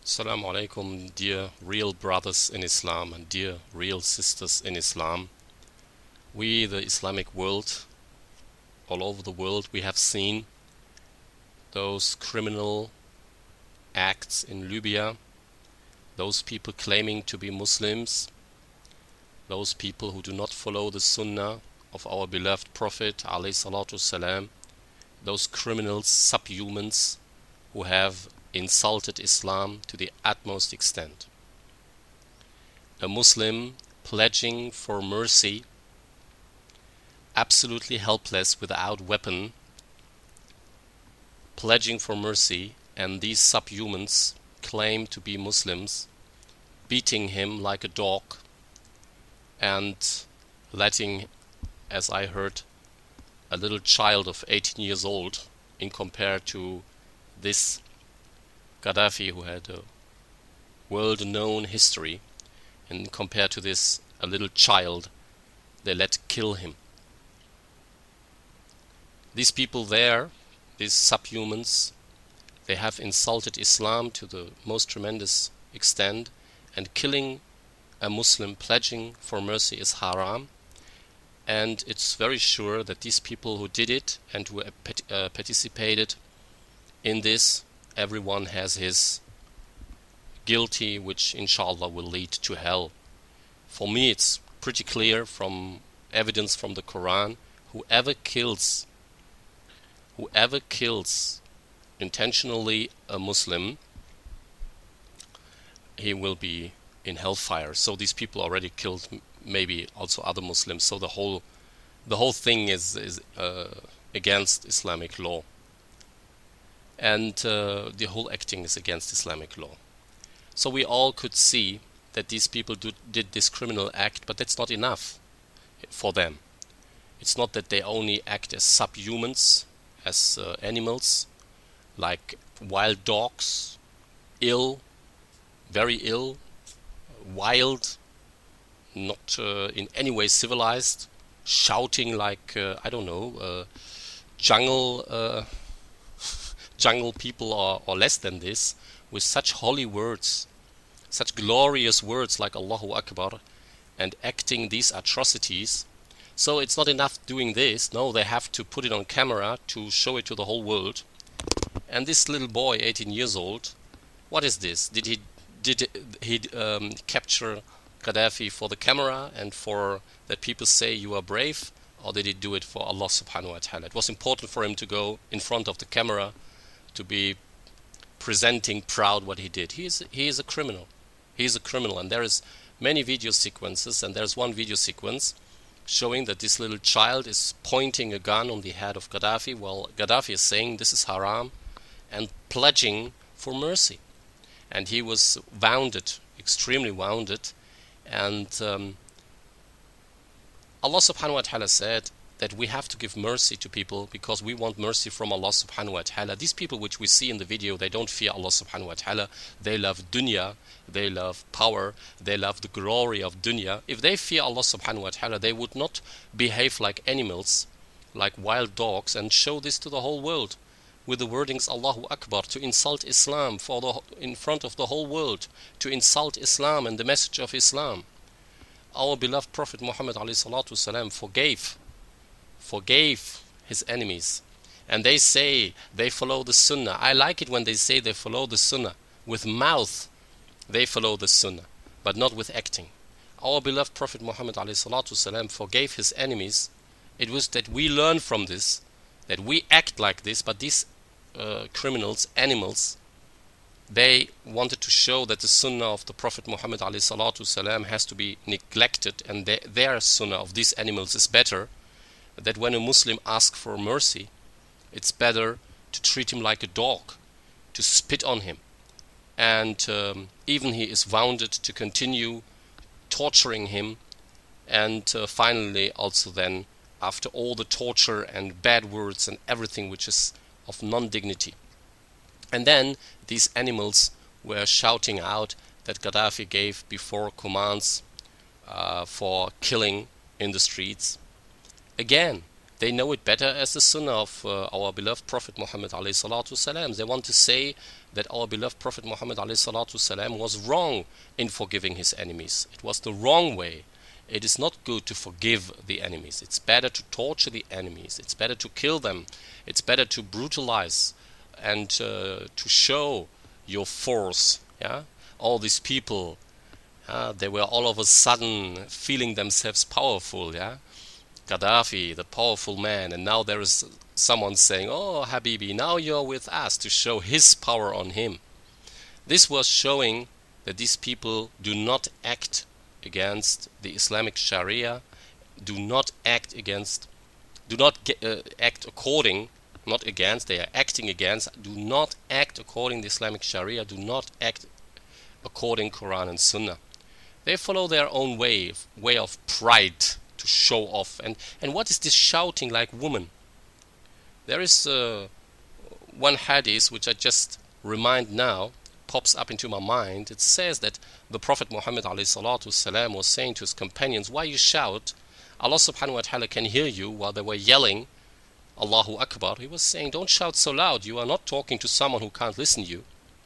Assalamu alaikum, dear real brothers in Islam and dear real sisters in Islam. We, the Islamic world, all over the world, we have seen those criminal acts in Libya, those people claiming to be Muslims, those people who do not follow the Sunnah of our beloved Prophet alayhi salatu salam, those criminals, subhumans, who have insulted Islam to the utmost extent. A Muslim pledging for mercy, absolutely helpless without weapon, pledging for mercy, and these subhumans claim to be Muslims, beating him like a dog and letting, as I heard, a little child of 18 years old in compared to this Gaddafi, who had a world-known history, and compared to this, a little child, they let kill him. These people there, these subhumans, they have insulted Islam to the most tremendous extent, and killing a Muslim pledging for mercy is haram. And it's very sure that these people who did it and who participated in this, everyone has his guilty, which inshallah will lead to hell. For me, it's pretty clear from evidence from the Quran, whoever kills intentionally a Muslim, he will be in hellfire. So these people already killed maybe also other Muslims. So the whole thing is against Islamic law, and the whole acting is against Islamic law. So we all could see that these people did this criminal act, but that's not enough for them. It's not that they only act as subhumans, as animals, like wild dogs, ill, very ill, wild, not in any way civilized, shouting like I don't know, jungle people or less than this, with such holy words, such glorious words like Allahu Akbar, and acting these atrocities. So it's not enough doing this. No, they have to put it on camera to show it to the whole world. And this little boy, 18 years old, what is this? Did he capture Gaddafi for the camera and for that people say you are brave, or did he do it for Allah subhanahu wa ta'ala? It was important for him to go in front of the camera to be presenting proud what he did. He is a criminal. He is a criminal, and there is many video sequences, and there's one video sequence showing that this little child is pointing a gun on the head of Gaddafi while Gaddafi is saying this is haram and pledging for mercy. And he was wounded, extremely wounded, and Allah subhanahu wa ta'ala said that we have to give mercy to people because we want mercy from Allah subhanahu wa ta'ala. These people which we see in the video, they don't fear Allah subhanahu wa ta'ala. They love dunya, they love power, they love the glory of dunya. If they fear Allah subhanahu wa ta'ala, they would not behave like animals, like wild dogs, and show this to the whole world with the wordings Allahu Akbar, to insult Islam in front of the whole world, to insult Islam and the message of Islam. Our beloved Prophet Muhammad ﷺ forgave his enemies, and they say they follow the Sunnah. I like it when they say they follow the Sunnah. With mouth they follow the Sunnah, but not with acting. Our beloved Prophet Muhammad ﷺ forgave his enemies. It was that we learn from this, that we act like this, but these criminals, animals, they wanted to show that the Sunnah of the Prophet Muhammad ﷺ has to be neglected, and their Sunnah of these animals is better. That when a Muslim asks for mercy, it's better to treat him like a dog, to spit on him, and even he is wounded, to continue torturing him, and finally also then, after all the torture and bad words and everything which is of non-dignity. And then these animals were shouting out that Gaddafi gave before commands for killing in the streets. Again, They know it better as the sunnah of our beloved Prophet Muhammad alayhi salatu wasalam. They want to say that our beloved Prophet Muhammad alayhi salatu wasalam was wrong in forgiving his enemies. It was the wrong way. It is not good to forgive the enemies. It's better to torture the enemies. It's better to kill them. It's better to brutalize and to show your force. Yeah, all these people, they were all of a sudden feeling themselves powerful. Yeah, Gaddafi, the powerful man, and now there is someone saying, "Oh, Habibi, now you're with us," to show his power on him. This was showing that these people do not act against the Islamic Sharia, do not act against, do not act according, not against, they are acting against, do not act according to Islamic Sharia, do not act according Quran and Sunnah. They follow their own way of pride to show off. And what is this shouting like woman? There is one hadith which I just remind now, pops up into my mind. It says that the Prophet Muhammad ﷺ was saying to his companions, why you shout? Allah subhanahu wa ta'ala can hear you. While they were yelling Allahu Akbar, he was saying, don't shout so loud. You are not talking to someone who can't listen to you.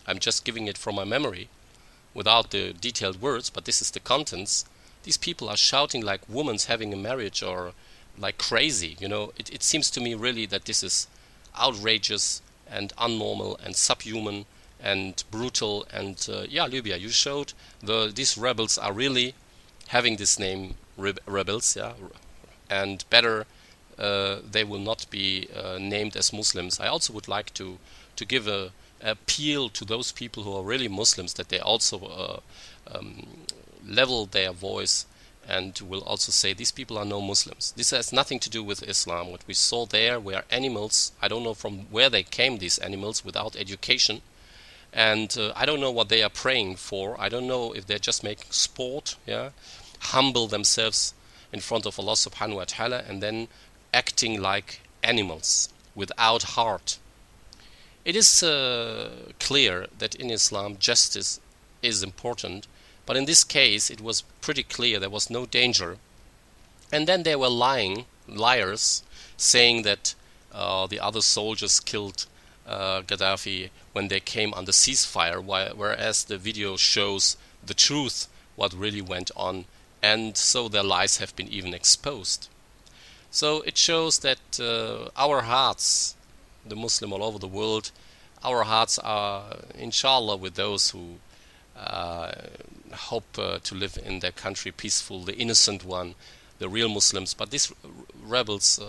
I'm just giving it from my memory without the detailed words, but this is the contents. These people are shouting like women having a marriage or like crazy. You know, it seems to me really that this is outrageous and unnormal and subhuman and brutal. And yeah, Libya, you showed these rebels are really having this name, rebels, yeah, and better they will not be named as Muslims. I also would like to give a appeal to those people who are really Muslims, that they also level their voice and will also say these people are no Muslims. This has nothing to do with Islam. What we saw there were animals. I don't know from where they came, these animals, without education. And I don't know what they are praying for. I don't know if they're just making sport, yeah, humble themselves in front of Allah subhanahu wa ta'ala and then acting like animals without heart. It is clear that in Islam justice is important, but in this case it was pretty clear there was no danger. And then they were liars, saying that the other soldiers killed Gaddafi when they came under ceasefire, whereas the video shows the truth, what really went on, and so their lies have been even exposed. So it shows that our hearts, the Muslim all over the world, our hearts are inshallah with those who hope to live in their country peaceful, the innocent one, the real Muslims. But these rebels,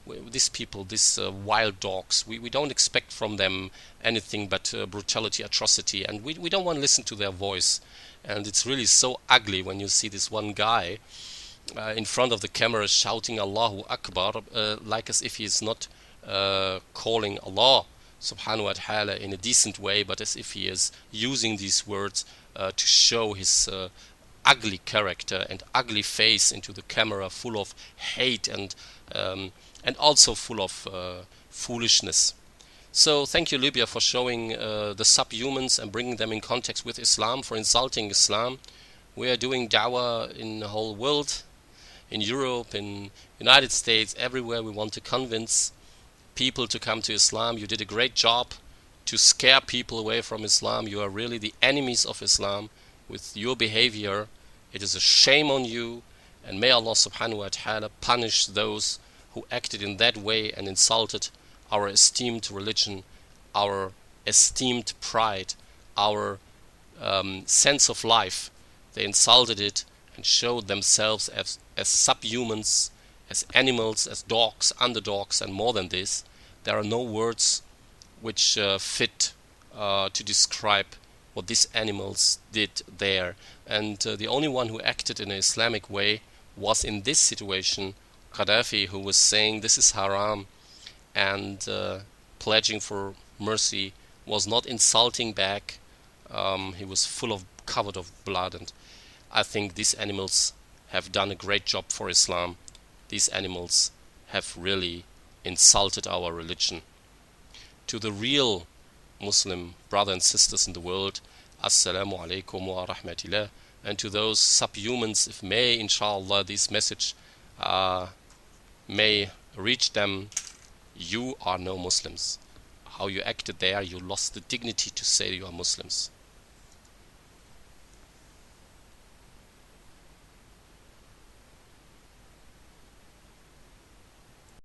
these people, these wild dogs, we don't expect from them anything but brutality, atrocity, and we don't want to listen to their voice. And it's really so ugly when you see this one guy in front of the camera shouting Allahu Akbar, like as if he is not calling Allah subhanahu wa ta'ala in a decent way, but as if he is using these words to show his ugly character and ugly face into the camera, full of hate and also full of foolishness. So thank you, Libya, for showing the subhumans and bringing them in context with Islam, for insulting Islam. We are doing da'wah in the whole world, in Europe, in United States, everywhere. We want to convince people to come to Islam. You did a great job to scare people away from Islam. You are really the enemies of Islam with your behavior. It is a shame on you, and may Allah subhanahu wa ta'ala punish those who acted in that way and insulted our esteemed religion, our esteemed pride, our sense of life. They insulted it and showed themselves as subhumans, as animals, as dogs, underdogs, and more than this. There are no words which fit to describe what these animals did there. And the only one who acted in an Islamic way was in this situation Gaddafi, who was saying this is haram and pledging for mercy, was not insulting back. He was covered of blood, and I think these animals have done a great job for Islam. These animals have really insulted our religion. To the real Muslim brothers and sisters in the world, Assalamu alaikum wa rahmatillah. And to those subhumans, if may, inshallah, this message may reach them, you are no Muslims. How you acted there, you lost the dignity to say you are Muslims.